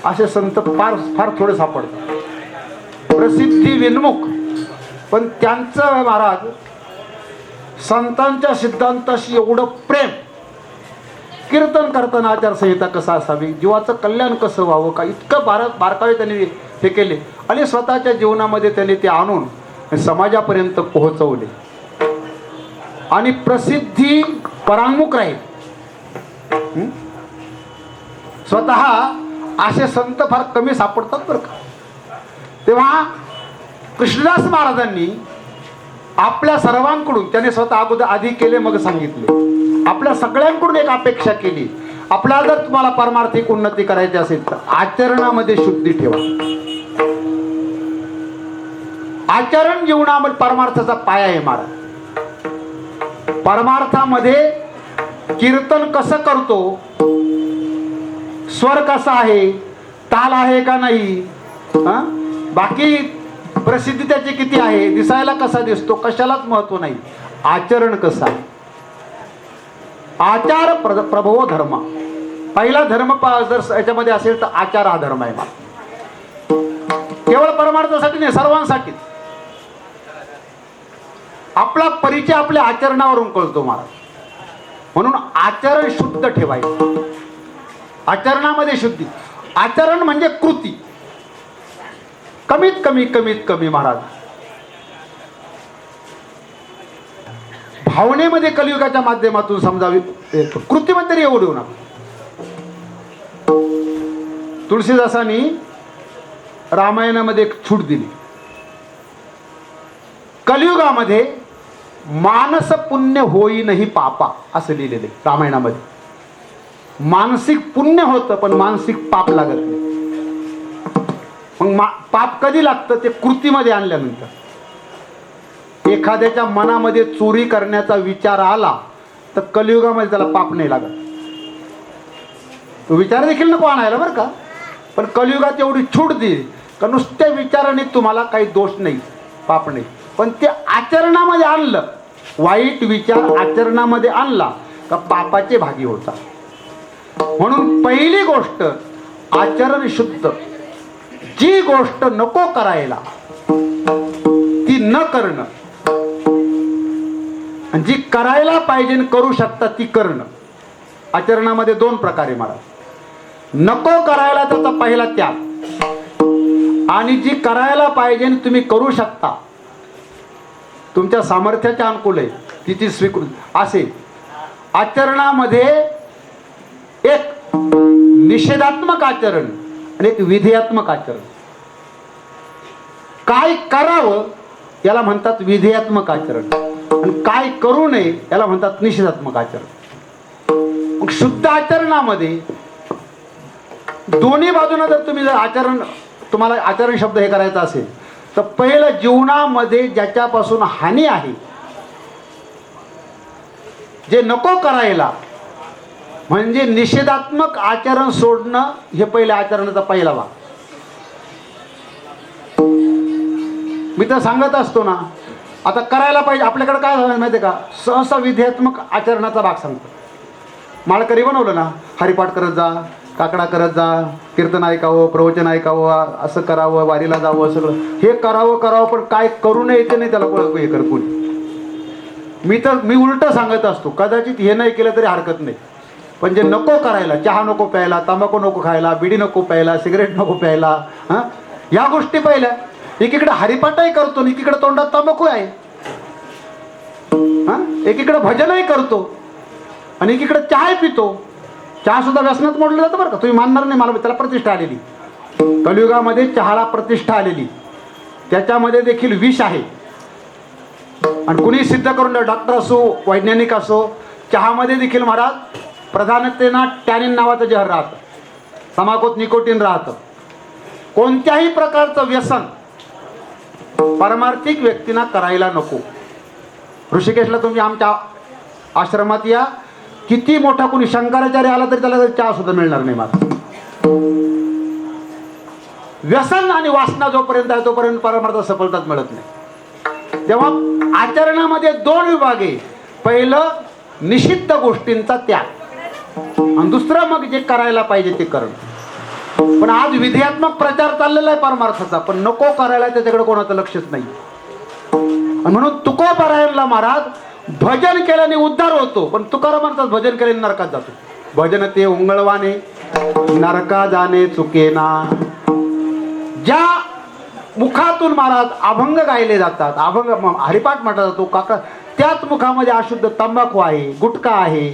असे संत फार फार थोडे सापडतात, प्रसिद्धी विन्मुख. पण त्यांचं महाराज संतांच्या सिद्धांताशी एवढं प्रेम, कीर्तन करताना आचारसंहिता कसा असावी, जीवाचं कल्याण कसं व्हावं, का इतकं बारकावे त्यांनी हे केले आणि स्वतःच्या जीवनामध्ये त्यांनी ते आणून समाजापर्यंत पोहोचवले आणि प्रसिद्धी परांमुख राहील. स्वतः असे संत फार कमी सापडतात बरं का. तेव्हा कृष्णदास महाराजांनी आपल्या सर्वांकडून, त्याने स्वतः अगोदर आधी केले मग सांगितले, आपल्या सगळ्यांकडून एक अपेक्षा केली, आपल्याला जर तुम्हाला परमार्थिक उन्नती करायची असेल तर आचरणामध्ये शुद्धी ठेवा. आचरण जीवनामध्ये परमार्थाचा पाया आहे महाराज. परमार्थामध्ये कीर्तन कसं करतो, स्वर कसा आहे, ताल आहे का नाही, बाकी प्रसिद्धी त्याची किती आहे, दिसायला कसा दिसतो, कशालाच महत्व नाही, आचरण कसं आहे. आचार प्रभो धर्म. पहिला धर्म जर याच्यामध्ये असेल तर आचार हा धर्म आहे. केवळ परमार्थासाठी नाही, सर्वांसाठी. आपला परिचय आपल्या आचरणावरून कळतो महाराज. म्हणून आचरण शुद्ध ठेवायचं. आचरणामध्ये शुद्धी. आचरण म्हणजे कृती. कमीत कमी महाराज भावनेमध्ये कलियुगाच्या माध्यमातून समजावी, कृतीमध्ये तरी एवढं ना. तुळशीदासांनी रामायणामध्ये एक छूट दिली. कलियुगामध्ये मानस पुण्य होईनही पापा असं लिहिलेलं आहे रामायणामध्ये. मानसिक पुण्य होतं पण मानसिक पाप लागत नाही. मग पाप कधी लागतं, ते कृतीमध्ये आणल्यानंतर. एखाद्याच्या मनामध्ये चोरी करण्याचा विचार आला तर कलियुगामध्ये त्याला पाप नाही लागत. तो विचार देखील नको आणायला बरं का. पण कलियुगात एवढी छूट दिली का नुसत्या विचाराने तुम्हाला काही दोष नाही, पाप नाही. पण ते आचरणामध्ये आणलं, वाईट विचार आचरणामध्ये आणला का पापाचे भागी होतात. म्हणून पहिली गोष्ट आचरण शुद्ध. जी गोष्ट नको करायला ती न करणं, आणि जी करायला पाहिजे करू शकता ती करणं. आचरणामध्ये दोन प्रकारे महाराज. नको करायला त्याचा पहिला त्याग, आणि जी करायला पाहिजे तुम्ही करू शकता, तुमच्या सामर्थ्याच्या अनुकूल आहे तिची स्वीकृती. असे आचरणामध्ये एक निषेधात्मक आचरण आणि एक विधेयात्मक आचरण. काय करावं याला म्हणतात विधेयात्मक आचरण, आणि काय करू नये याला म्हणतात निषेधात्मक आचरण. मग शुद्ध आचरणामध्ये दोन्ही बाजूने जर तुम्ही तुम्हाला आचरण शब्द हे करायचा असेल तर पहिलं जीवनामध्ये ज्याच्यापासून हानी आहे, जे नको करायला, म्हणजे निषेधात्मक आचरण सोडणं, हे पहिल्या आचरणाचा पहिला भाग. मी तर सांगत असतो ना, आता करायला पाहिजे आपल्याकडे काय झालं माहिती आहे का, सहसा विधेयात्मक आचरणाचा भाग सांगतो. माळकरी बनवलं ना, हरिपाठ करत जा, काकडा करत जा, कीर्तन ऐकावं, प्रवचन ऐकावं, असं करावं, वारीला जावं, सगळं हे करावं, पण काय करू नये ते नाही त्याला हे कर कोणी. मी उलट सांगत असतो, कदाचित हे नाही केलं तरी हरकत नाही, पण जे नको करायला, चहा नको प्यायला, तंबाखू नको खायला, बिडी नको प्यायला, सिगरेट नको प्यायला, या गोष्टी पहिल्या. एकीकडे हरिपाठही करतो, एकीकडे तोंडात तंबाखू आहे, एकीकडे भजनही करतो आणि एकीकडे चहा पितो. चहा सुद्धा व्यसनात मोडलं जातं बरं का, तुम्ही मानणार नाही मला, त्याला प्रतिष्ठा आलेली. कलियुगामध्ये चहाला प्रतिष्ठा आलेली, त्याच्यामध्ये देखील विष आहे. आणि कुणी सिद्ध करून, डॉक्टर असो, वैज्ञानिक असो, चहामध्ये देखील महाराज प्रधानतेनं टॅनिन नावाचं जहर राहतं, तंबाखूत निकोटीन राहतं. कोणत्याही प्रकारचं व्यसन परमार्थिक व्यक्तींना करायला नको. ऋषिकेशला तुम्ही आमच्या आश्रमात या, किती मोठा कोणी शंकराचार्य आला तरी त्याला चहा सुद्धा मिळणार नाही मला. व्यसन आणि वासना जोपर्यंत आहे तोपर्यंत परमार्थ सफलताच मिळत नाही. तेव्हा आचरणामध्ये दोन विभाग आहे. पहिलं निषिद्ध गोष्टींचा त्याग, आणि दुसरं मग जे करायला पाहिजे ते करणं. पण आज विधेयात्मक प्रचार चाललेला आहे परमार्थाचा, पण नको करायला त्याच्याकडे कोणाचं लक्षच नाही. आणि म्हणून तुकोबारायणला महाराज भजन केल्याने उद्धार होतो, पण तुकाराम म्हणतात भजन केल्याने नरकात जातो. भजन ते उंगळवाने नरका जाणे चुकेना. ज्या मुखातून महाराज अभंग गायले जातात, अभंग हरिपाठ म्हटला जातो काका, त्याच मुखामध्ये अशुद्ध तंबाखू आहे, गुटखा आहे,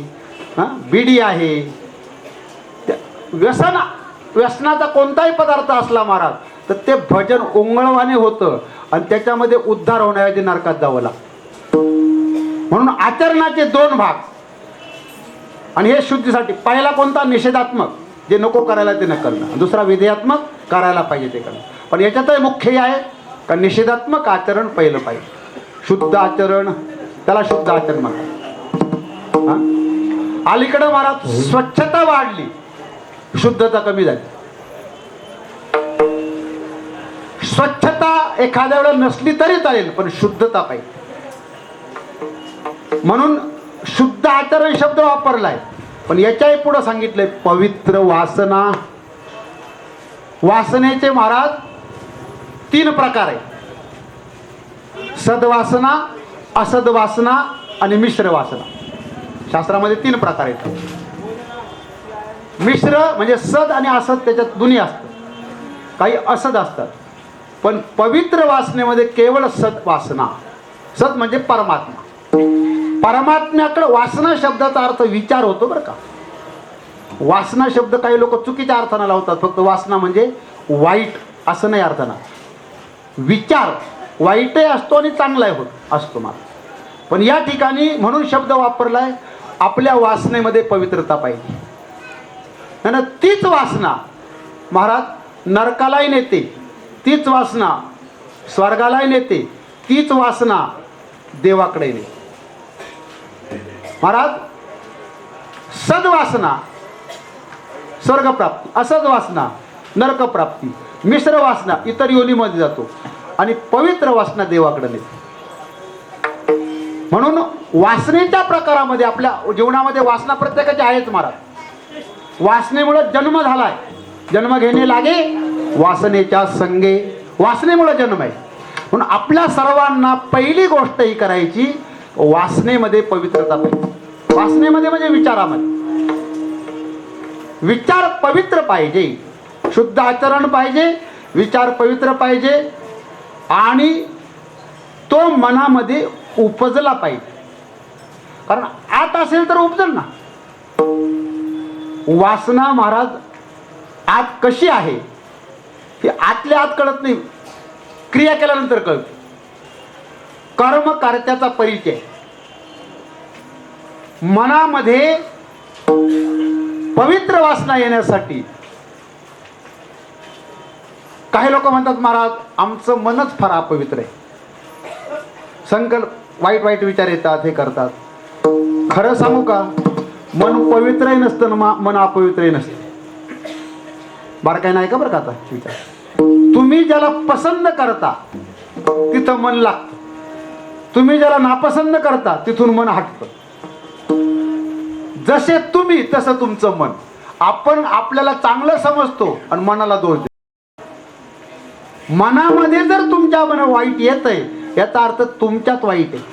बिडी आहे, व्यसनाचा कोणताही पदार्थ असला महाराज तर ते भजन ओंगळवाने होतं आणि त्याच्यामध्ये उद्धार होण्याऐवजी नरकात जावं लागतं. म्हणून आचरणाचे दोन भाग, आणि हे शुद्धीसाठी. पहिला कोणता? निषेधात्मक, जे नको करायला ते न करणं. दुसरा विधेयात्मक, करायला पाहिजे ते करणं. पण याच्यातही मुख्य हे आहे का निषेधात्मक आचरण पहिलं पाहिजे. शुद्ध आचरण, त्याला शुद्ध आचरण म्हणतात. अलीकडे महाराज स्वच्छता वाढली, शुद्धता कमी झाली. स्वच्छता एखाद्या वेळेला नसली तरी चालेल, पण शुद्धता पाहिजे. म्हणून शुद्ध आचरण शब्द वापरलाय, पण याच्याही पुढे सांगितलंय पवित्र वासना. वासनेचे महाराज 3 प्रकार आहे: सद्वासना, असद्वासना आणि मिश्र वासना. शास्त्रामध्ये 3 प्रकार आहेत. मिश्र म्हणजे सद आणि असद, त्याच्यात दोन्ही असतात, काही असद असतात. पण पवित्र वासनेमध्ये केवळ सद्वासना. सद म्हणजे परमात्मा. परमात्म्याकडे वासना शब्दाचा अर्थ विचार होतो बरं का. वासना शब्द काही लोक चुकीच्या अर्थाने लावतात. फक्त वासना म्हणजे वाईट असं नाही अर्थानं. विचार वाईटही असतो आणि चांगलाही असतो मला. पण या ठिकाणी म्हणून शब्द वापरलाय आपल्या वासनेमध्ये पवित्रता पाहिजे. आणि तीच वासना महाराज नरकालाही नेते, तीच वासना स्वर्गालाही नेते, तीच वासना देवाकडे नेते. महाराज सद्वासना स्वर्गप्राप्ती, असद्वासना नरकप्राप्ती, मिश्र वासना इतर योनीमध्ये जातो, आणि पवित्र वासना देवाकडे नेते. म्हणून वासनेच्या प्रकारामध्ये आपल्या जीवनामध्ये वासना प्रत्येकाची आहेच महाराज. वासनेमुळे जन्म झालाय, जन्म घेणे लागे वासनेच्या संगे. वासनेमुळे जन्म आहे. म्हणून आपल्या सर्वांना पहिली गोष्ट ही करायची, वासनेमध्ये पवित्रता पाहिजे. वासनेमध्ये म्हणजे विचारामध्ये. विचार पवित्र पाहिजे, शुद्ध आचरण पाहिजे, विचार पवित्र पाहिजे, आणि तो मनामध्ये उपजला पाहिजे. कारण आत असेल तर उपजल ना. वासना महाराज आत कशी आहे ती आतल्या आत कळत नाही, क्रिया केल्यानंतर कळते. कर्म कर्त्याचा परिचय. मनामध्ये पवित्र वासना येण्यासाठी काही लोक म्हणतात महाराज आमचं मनच फार अपवित्र आहे, संकल्प वाईट वाईट विचार येतात, हे करतात. खरं सांगू का, मन पवित्रही नसतं ना मन अपवित्रही नसतं. बार काय नाही का बरं का. आता विचार, तुम्ही ज्याला पसंत करता तिथं मन लागतं, तुम्ही ज्याला नापसंत करता तिथून मन हटतं. जसे तुम्ही तसं तुमचं मन. आपण आपल्याला चांगलं समजतो आणि मनाला दोष देतो. मनामध्ये जर तुमच्या मन वाईट येतंय याचा अर्थ तुमच्यात वाईट आहे.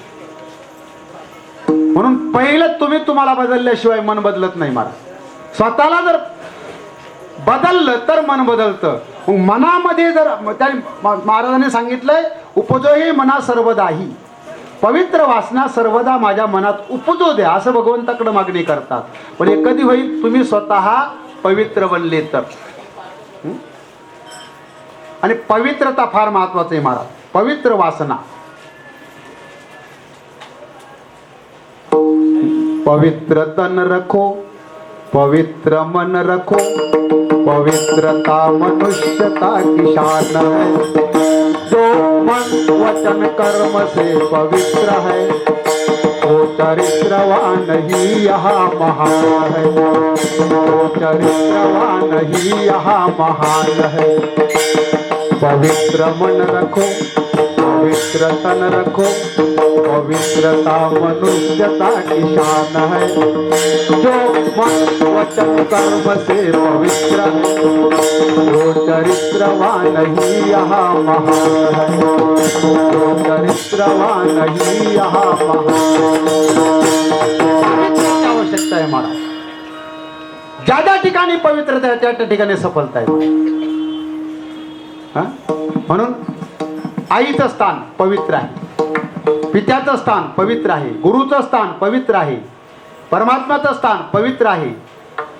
म्हणून पहिलं तुम्ही तुम्हाला बदलल्याशिवाय मन बदलत नाही. मला स्वतःला जर बदललं तर मन बदलतं. मग मनामध्ये जर महाराजांनी सांगितलंय उपजो हे मना सर्वदाही, पवित्र वासना सर्वदा माझ्या मनात उपजो द्या असं भगवंताकडे मागणी करतात. पण हे कधी होईल, तुम्ही स्वतः पवित्र बनले तर. आणि पवित्रता फार महत्वाचं आहे महाराज. पवित्र वासना, पवित्र तन रखो पवित्र मन रखो, पवित्रता मनुष्यता की शान है. जो मन वचन कर्म से पवित्र है वो चरित्रवान ही यहाँ महान है. वो चरित्रवान ही यहाँ महान है. पवित्र मन रखो पवित्र तन रखो, पवित्रता मनुष्यता की शान है। जो मन वचन कर्म से पवित्र है, जो चरित्रवान ही यहाँ महान है, जो चरित्रवान ही यहाँ महान है। आवश्यकता आहे महाराज, ज्या ज्या ठिकाणी पवित्रता आहे त्या त्या ठिकाणी सफलता आहे। म्हणून आईचं स्थान पवित्र आहे, पित्याचं स्थान पवित्र आहे, गुरुचं स्थान पवित्र आहे, परमात्म्याचं स्थान पवित्र आहे,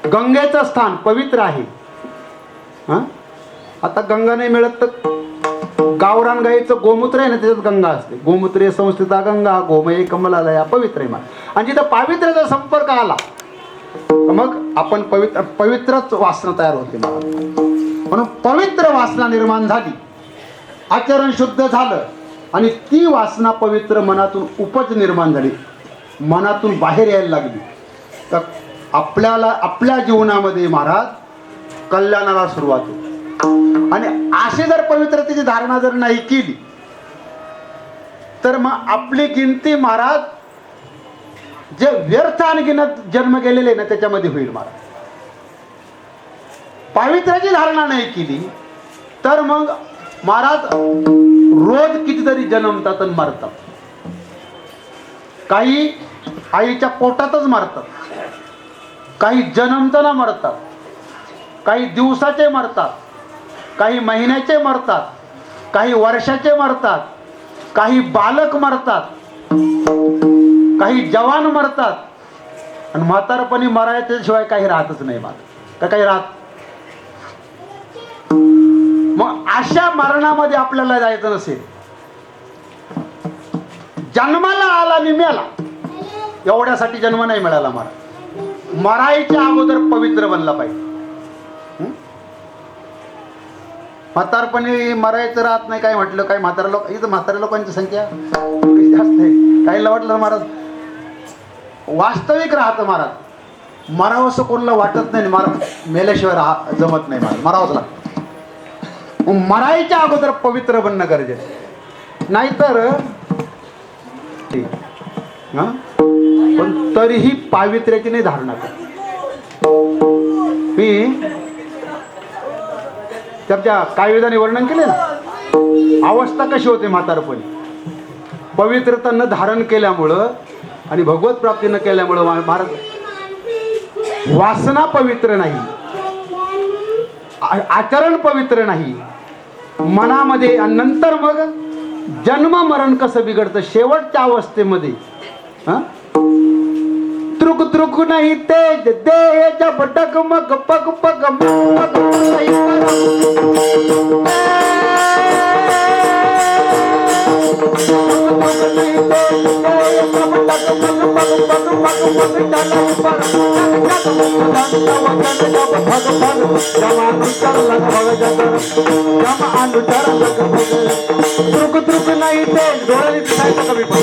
गंगेचं स्थान पवित्र आहे। आता गंगा नाही मिळत तर गावरान गाईचं गोमूत्र आहे ना, त्याच्यात गंगा असते। गोमूत्रे संस्थिता गंगा गोमये कमलालया, पवित्र आहे मला। आणि जिथं पावित्र्याचा संपर्क आला मग आपण पवित्रच वासना तयार होते मला। म्हणून पवित्र वासना निर्माण झाली, आचरण शुद्ध झालं आणि ती वासना पवित्र मनातून उपज निर्माण झाली, मनातून बाहेर यायला लागली, तर आपल्याला आपल्या जीवनामध्ये महाराज कल्याणाला सुरुवात होते। आणि अशी जर पवित्रतेची धारणा जर नाही केली तर मग आपली गिनती महाराज जे व्यर्थ अनगिनत जन्म गेलेले ना त्याच्यामध्ये होईल महाराज। पावित्र्याची धारणा नाही केली तर मग महाराज रोज कितीतरी जन्मतात आणि मरतात। काही आईच्या पोटातच मरतात, काही जन्मताना मरतात, काही दिवसाचे मरतात, काही महिन्याचे मरतात, काही वर्षाचे मरतात, काही बालक मरतात, काही जवान मरतात आणि म्हातारपणी मरायच्या शिवाय काही राहतच नाही मला का काही राहत। मग अशा मरणामध्ये आपल्याला जायचं नसेल, जन्माला आला आणि मेला एवढ्यासाठी जन्म नाही मिळाला मला, मरायच्या अगोदर पवित्र बनला पाहिजे। म्हातारपणी मरायचं राहत नाही काय म्हटलं, काय म्हातारा लोक इथं म्हाताऱ्या लोकांची संख्या जास्त आहे, काहीला वाटलं महाराज वास्तविक राहतं महाराज, मरावं असं कोणाला वाटत नाही, महाराज मेल्याशिवाय जमत नाही महाराज, मरावंच लागतं। मरायच्या अगोदर पवित्र बनणं गरजेचं, नाहीतर पण तरीही पावित्र्याची नाही धारणा कर। मी त्याच्या कायविधाने वर्णन केले ना, अवस्था कशी होते म्हातारपणी, पवित्रता न धारण केल्यामुळं आणि भगवत प्राप्ती न केल्यामुळं महाराज वासना पवित्र नाही, आचरण पवित्र नाही मनामध्ये, आणि नंतर मग जन्म मरण कसं बिघडतं शेवटच्या अवस्थेमध्ये। त्रुक त्रुक नाही तेज दे जब डगमग पग पग मग त्रुक त्रुक नाही ते डोळ्याने दिसायचं कमी पण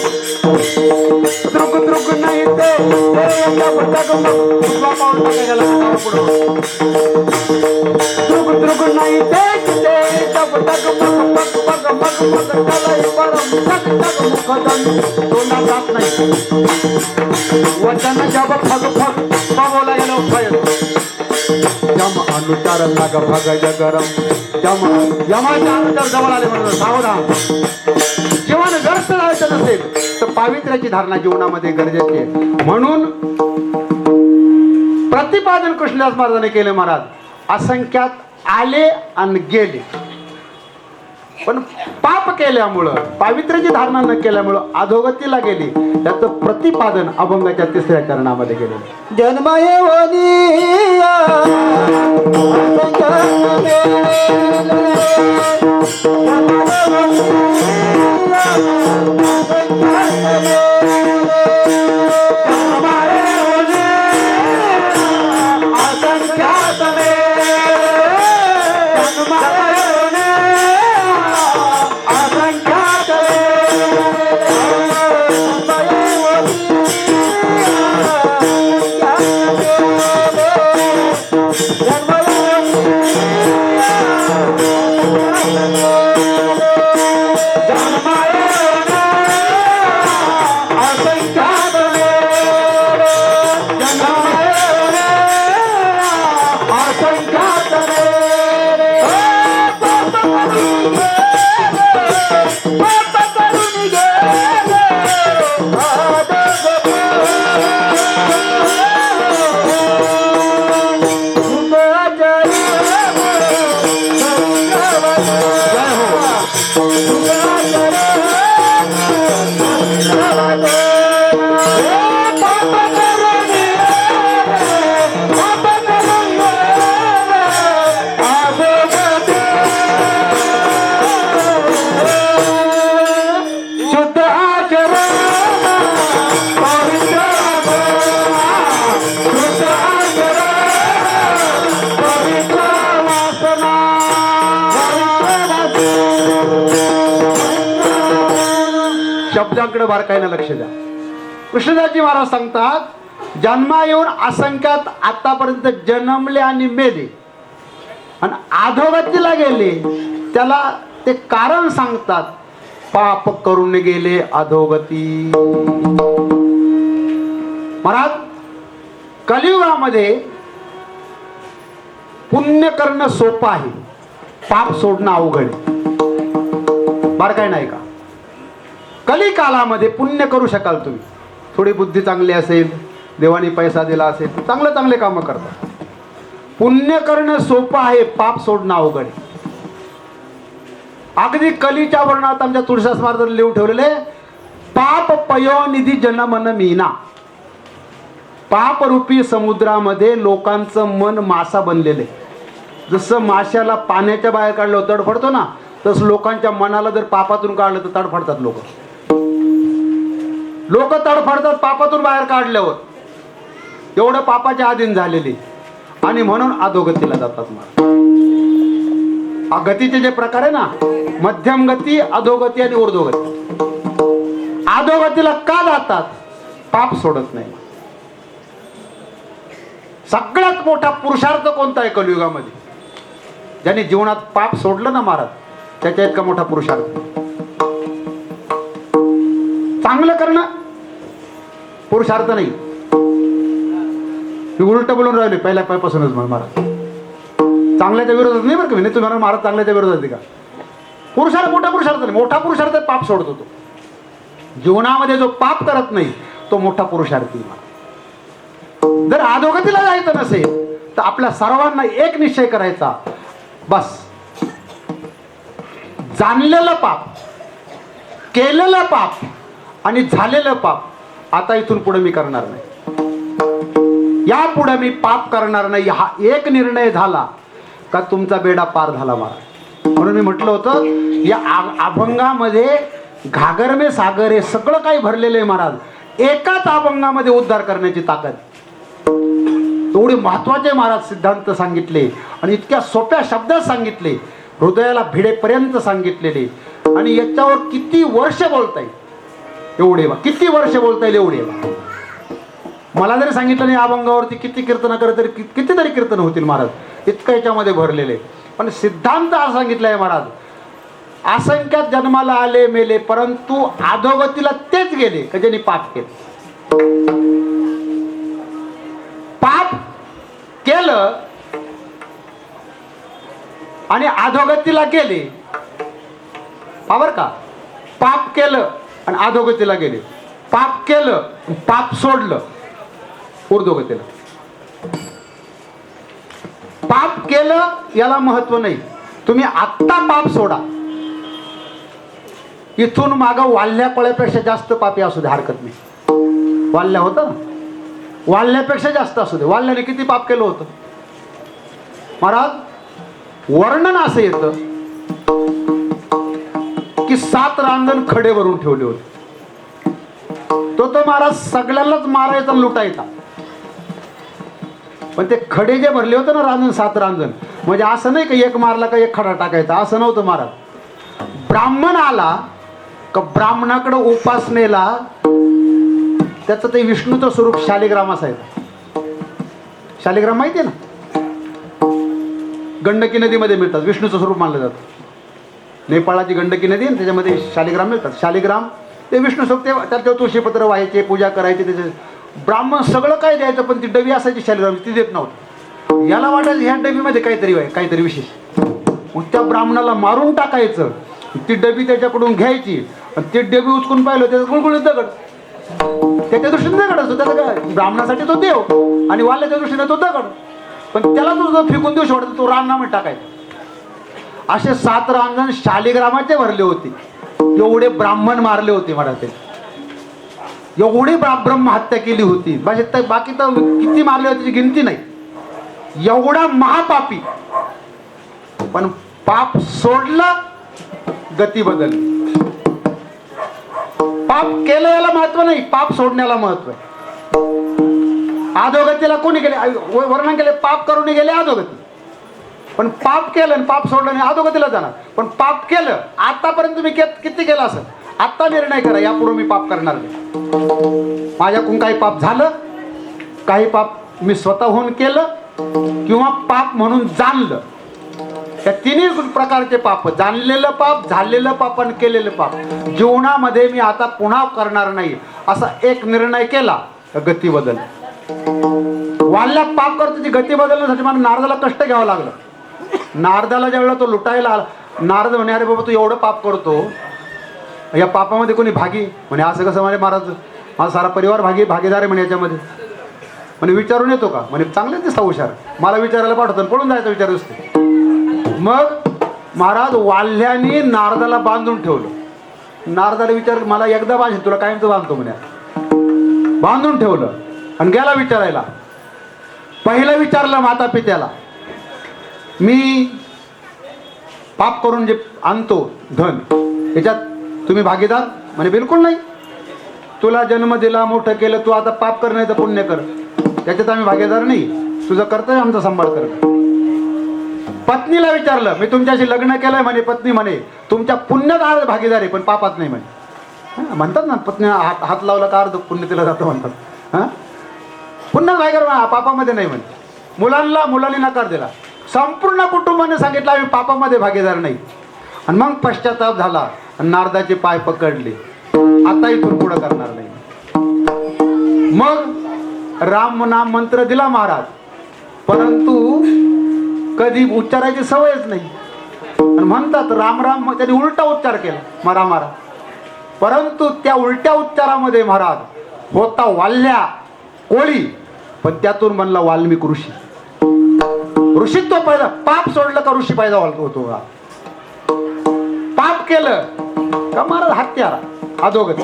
त्रुक त्रुक नाही ते त्रुक त्रुक नाही ते वचन जब फग फग पावला गेलो जम अनुचार लाग भग जगरम जम यमाच्या अनुचार जवळ आले म्हणून सावधान। जीवन व्यर्थ जायचं नसेल तर पावित्र्याची धारणा जीवनामध्ये गरजेची आहे। म्हणून प्रतिपादन कृष्णदास महाराजांनी केले महाराज, असंख्यात आले आणि गेले, पण पाप केल्यामुळं पावित्र्याची धारणा न केल्यामुळं अधोगतीला गेली। त्याचं प्रतिपादन अभंगाच्या 3ऱ्या चरणामध्ये गेले। जन्म जय हो. शब्दांकडे बारकाईनं लक्ष द्या. कृष्णदासजी महाराज सांगतात, जन्मा येऊन असंख्यात आतापर्यंत जन्मले आणि मेले आणि अधोगतीला गेले, त्याला ते कारण सांगतात, पाप करून गेले अधोगती. महाराज, कलियुगामध्ये पुण्य करणं सोपं आहे, पाप सोडणं अवघड आहे. बारकाई नाही का? कलिकालामध्ये पुण्य करू शकाल तुम्ही, थोडी बुद्धी चांगली असेल, देवानी पैसा दिला असेल, चांगले चांगले कामं करतात. पुण्य करणं सोपं आहे, पाप सोडणं अवघड आहे. अगदी कलीच्या वर्णात आमच्या तुळशीदास महाराजांनी लिहून ठेवलेले, पाप पयोनिधी जनमन मीना. पापरूपी समुद्रामध्ये लोकांचं मन मासा बनलेले. जसं माशाला पाण्याच्या बाहेर काढलं तडफडतो ना, तसं लोकांच्या मनाला जर पापातून काढलं तर तडफडतात लोक. लोक तडफडतात पापातून बाहेर काढल्यावर, एवढं पापाच्या अधीन झालेली, आणि म्हणून अधोगतीला जातात. गतीचे जे प्रकार आहे ना, मध्यम गती, अधोगती आणि ऊर्ध्वगती. अधोगतीला का जातात? पाप सोडत नाही. सगळ्यात मोठा पुरुषार्थ कोणता आहे कलियुगामध्ये? ज्याने जीवनात पाप सोडलं ना महाराज, त्याच्या इतका मोठा पुरुषार्थ. चांगलं करणं पुरुषार्थ नाही. मी उलट बोलून राहिले पहिल्या पायपासूनच. महाराज चांगल्याच्या विरोधात नाही बरं का, मी तुम्हाला महाराज चांगल्याच्या विरोधात का? पुरुषार्थ मोठा पुरुषार्थ नाही. मोठा पुरुषार्थ पाप सोडतो तो. जीवनामध्ये जो पाप करत नाही तो मोठा पुरुषार्थी. जर अधोगतीला जायचं नसेल तर आपल्या सर्वांना एक निश्चय करायचा, बस जाणलेलं पाप, केलेलं पाप आणि झालेलं पाप आता इथून पुढे मी करणार नाही. यापुढे मी पाप करणार नाही, हा एक निर्णय झाला का तुमचा बेडा पार झाला महाराज. म्हणून मी म्हटलं होतं, या अभंगामध्ये घागर में सागर हे सगळं काही भरलेलं आहे महाराज. एकाच अभंगामध्ये उद्धार करण्याची ताकद. एवढे महत्वाचे महाराज सिद्धांत सांगितले आणि इतक्या सोप्या शब्दात सांगितले, हृदयाला भिडेपर्यंत सांगितलेले. आणि याच्यावर किती वर्ष बोलता येईल एवढे, किती वर्ष बोलता येईल एवढे. मला जरी सांगितलं नाही अभंगावरती किती कीर्तन करत तरी कितीतरी कीर्तन होतील महाराज, इतकं याच्यामध्ये भरलेले. पण सिद्धांत हा सांगितलाय महाराज, असंख्यात जन्माला आले मेले, परंतु अधोगतीला तेच गेले का ज्यांनी पाप केले. पाप केलं आणि अधोगतीला गेले. बर का? पाप केलं आणि अधोगतीला गेले. पाप केलं, पाप सोडलं, ऊर्ध्वगतीला. पाप केलं याला महत्व नाही. तुम्ही आत्ता पाप सोडा, इथून माग वाल्ल्या पळ्यापेक्षा जास्त पापी असू दे, हरकत नाही. वाल्ल्या होतं ना, वाल्ल्यापेक्षा जास्त असू दे. वाल्याने किती पाप केलं होतं महाराज? वर्णन असं येतं की 7 रांजण खडे भरून ठेवले होते. तो महाराज सगळ्यांनाच मारायचा, लुटायचा. पण ते खडे जे भरले होते ना रांजण, 7 रांजण, म्हणजे असं नाही की एक मारला का एक खडा टाकायचा, असं नव्हतं महाराज. ब्राह्मण आला का ब्राह्मणाकडे उपासनेला त्याचं ते विष्णूचं स्वरूप शालिग्राम असायचं. शालिग्राम माहिती आहे ना, गंडकी नदीमध्ये मिळतात, विष्णूचं स्वरूप मानलं जातं. नेपाळाची गंडकी नदी आणि त्याच्यामध्ये शालिग्राम मिळतात. शालिग्राम ते विष्णू स्वरूप, ते त्याच्यावर तुळशीपत्र व्हायचे, पूजा करायची. त्याचे ब्राह्मण सगळं काय द्यायचं, पण ती डबी असायची शालिग्राम, ती देत नव्हतं. याला वाटायचं ह्या डबीमध्ये काहीतरी विशेष. मग त्या ब्राह्मणाला मारून टाकायचं, ती डबी त्याच्याकडून घ्यायची आणि ती डबी उचकून पाहिलं त्याचं गुळगुळीत दगड. त्याच्या दृष्टीने दगड असतो, त्याचा काय ब्राह्मणासाठी तो देव आणि वाल्याच्या दृष्टीने तो दगड. पण त्याला तो फेकून देऊ शकतो, तो राननामध्ये टाकायचा. असे 7 रांजण शालिग्रामाचे भरले होते. एवढे ब्राह्मण मारले होते मराठी, एवढी ब्रह्म हत्या केली होती. बाकी तर किती मारले होते त्याची गिनती नाही. एवढा महापापी, पण पाप सोडलं, गती बदलली. पाप केलं याला महत्व नाही, पाप सोडण्याला महत्व आहे. अधोगतीला कोणी गेले, वर्णन केले, पाप करून गेले अधोगती. पण पाप केलं आणि पाप सोडलं नाही, अधोगतीला जाणार. पण पाप केलं, आतापर्यंत तुम्ही किती केलं असेल, आता निर्णय करा, यापुढे मी पाप करणार नाही. माझ्याकडून काही पाप झालं, काही पाप मी स्वतःहून केलं, किंवा पाप म्हणून जाणलं. या तिन्ही प्रकारचे पाप, जाणलेलं पाप, झालेलं पाप आणि केलेलं पाप, जीवनामध्ये मी आता पुन्हा करणार नाही असा एक निर्णय केला, गती बदल. वाल्ल्या पाप करतो ती गती बदलण्यासाठी मला नारदाला कष्ट घ्यावं लागलं. नारदाला ज्यावेळेला तो लुटायला आला, नारद म्हणे, अरे बाबा तू एवढं पाप करतो, या पापामध्ये कोणी भागी? म्हणे असं कसं म्हणे महाराज, माझा सारा परिवार भागीदार आहे म्हणे याच्यामध्ये. म्हणे विचारून येतो का? म्हणे चांगलेच दिसता हुशार, मला विचारायला पाठवतो, पळून जायचं विचार दिसतो. मग महाराज वाल्ह्याने नारदाला बांधून ठेवलं. नारदाला विचार, मला एकदा बांधेल, तुला कायमचं बांधतो म्हणे. बांधून ठेवलं आणि गेला विचारायला. पहिलं विचारलं माता पित्याला, मी पाप करून जे आणतो धन, याच्यात तुम्ही भागीदार? म्हणे बिलकुल नाही. तुला जन्म दिला, मोठं केलं, तू आता पाप कर नाही तर पुण्य कर, त्याच्यात आम्ही भागीदार नाही. तुझं कर्तव्य आमचा सांभाळ कर. पत्नीला विचारलं, मी तुमच्याशी लग्न केलंय म्हणे. पत्नी म्हणे, तुमच्या पुण्यात भागीदार आहे पण पापात नाही म्हणे. म्हणतात ना, पत्नी हात लावला का अर्ध पुण्य तिला जातं म्हणतात. पुन्हा भागीदार, पापामध्ये नाही म्हणे. मुलांनी नकार दिला. संपूर्ण कुटुंबाने सांगितलं आम्ही पापामध्ये भागीदार नाही. आणि मग पश्चाताप झाला, नारदाचे पाय पकडले, आता इथून पुढं करणार नाही. मग राम नाम मंत्र दिला महाराज, परंतु कधी उच्चारायची सवयच नाही. आणि म्हणतात राम राम, त्यांनी उलटा उच्चार केला, मारा. परंतु त्या उलट्या उच्चारामध्ये महाराज होता वाल्ल्या कोळी, पण त्यातून म्हणला वाल्मिक ऋषी. ऋषित्व पैदा, पाप सोडलं का ऋषी पैदा होतो का? पाप केलं का महाराज हत्यारा अधोगती,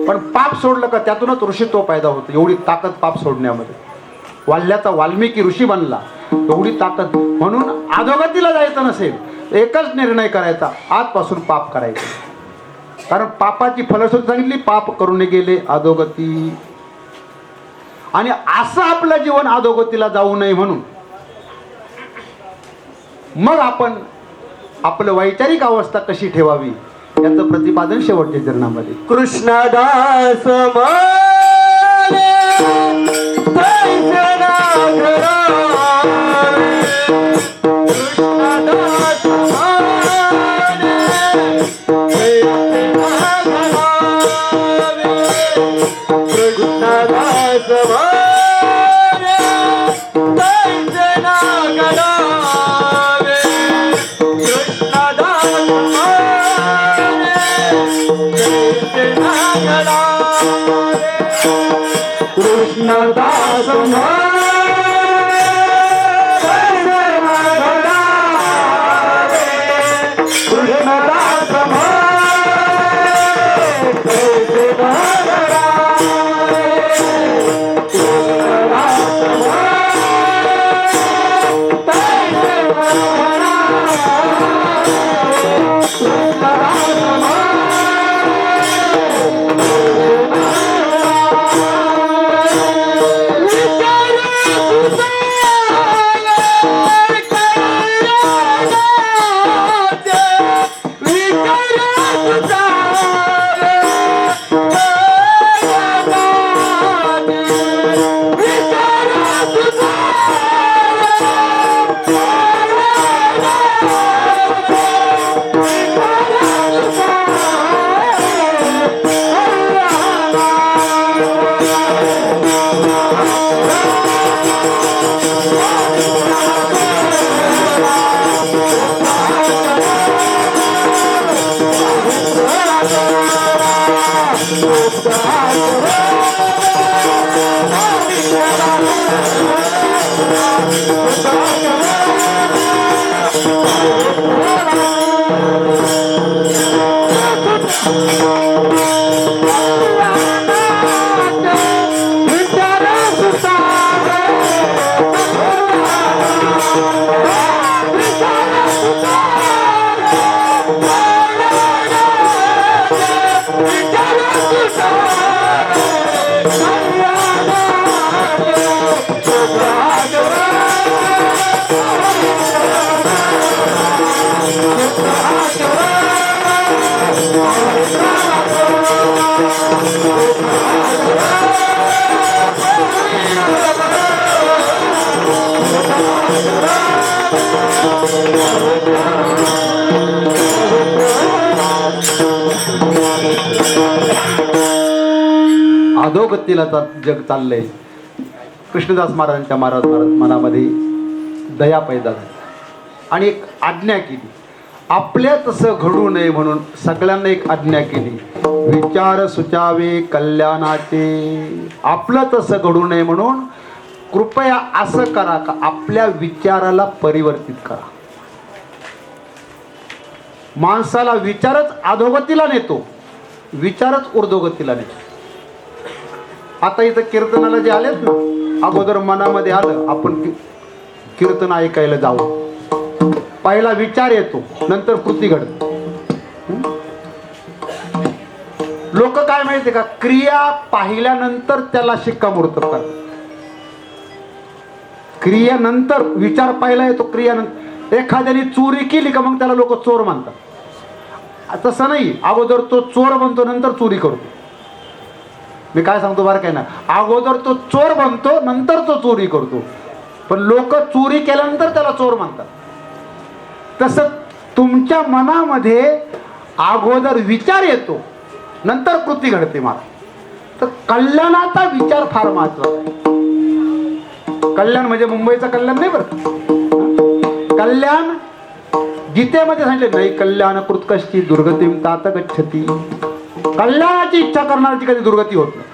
पण पाप सोडलं का त्यातूनच ऋषित्व पैदा होतं. एवढी ताकद पाप सोडण्यामध्ये. वाल्ल्याचा वाल्मिकी ऋषी बनला, एवढी ताकद. म्हणून अधोगतीला जायचं नसेल, एकच निर्णय करायचा, आजपासून पाप करायचं. कारण पापाची फलश्रुती सांगितली, पाप करून गेले अधोगती. आणि असं आपलं जीवन अधोगतीला जाऊ नये म्हणून मग आपण आपलं वैचारिक अवस्था कशी ठेवावी याचं प्रतिपादन शेवटच्या चरणामध्ये. कृष्णदास Oh, अधोगतीला जग चाललंय. कृष्णदास महाराजांच्या मनामध्ये दया पैदा झाली आणि एक आज्ञा केली. आपल्या तसं घडू नये म्हणून सगळ्यांना एक आज्ञा केली. विचार सुचावे कल्याणाचे. आपलं तसं घडू नये म्हणून कृपया असं करा का आपल्या विचाराला परिवर्तित करा. माणसाला विचारच अधोगतीला नेतो, विचारच ऊर्ध्वगतीला नेतो. आता इथं कीर्तनाला जे आलेत ना, अगोदर मनामध्ये आलं आपण कीर्तन ऐकायला जाऊ, पहिला विचार येतो, नंतर कृती घडते. लोक काय माहिती का, क्रिया पाहिल्यानंतर त्याला शिक्कामोर्तब करतात. क्रियानंतर विचार पाहिला येतो, क्रियानंतर. एखाद्याने चोरी केली का मग त्याला लोक चोर मानतात. तसं नाही, अगोदर तो चोर बनतो नंतर चोरी करतो. मी काय सांगतो बरं काय ना, अगोदर तो चोर बनतो नंतर तो चोरी करतो, पण लोक चोरी केल्यानंतर त्याला चोर मानतात. तसं तुमच्या मनामध्ये अगोदर विचार येतो नंतर कृती घडते. मला तर कल्याणाचा विचार फार महत्वाचा आहे. कल्याण म्हणजे मुंबईचं कल्याण नाही बरं. कल्याण गीतेमध्ये सांगितले नाही, कल्याण कृतकश्ची दुर्गती तात गच्छती. कल्याणाची इच्छा करण्याची कधी दुर्गती होत नाही.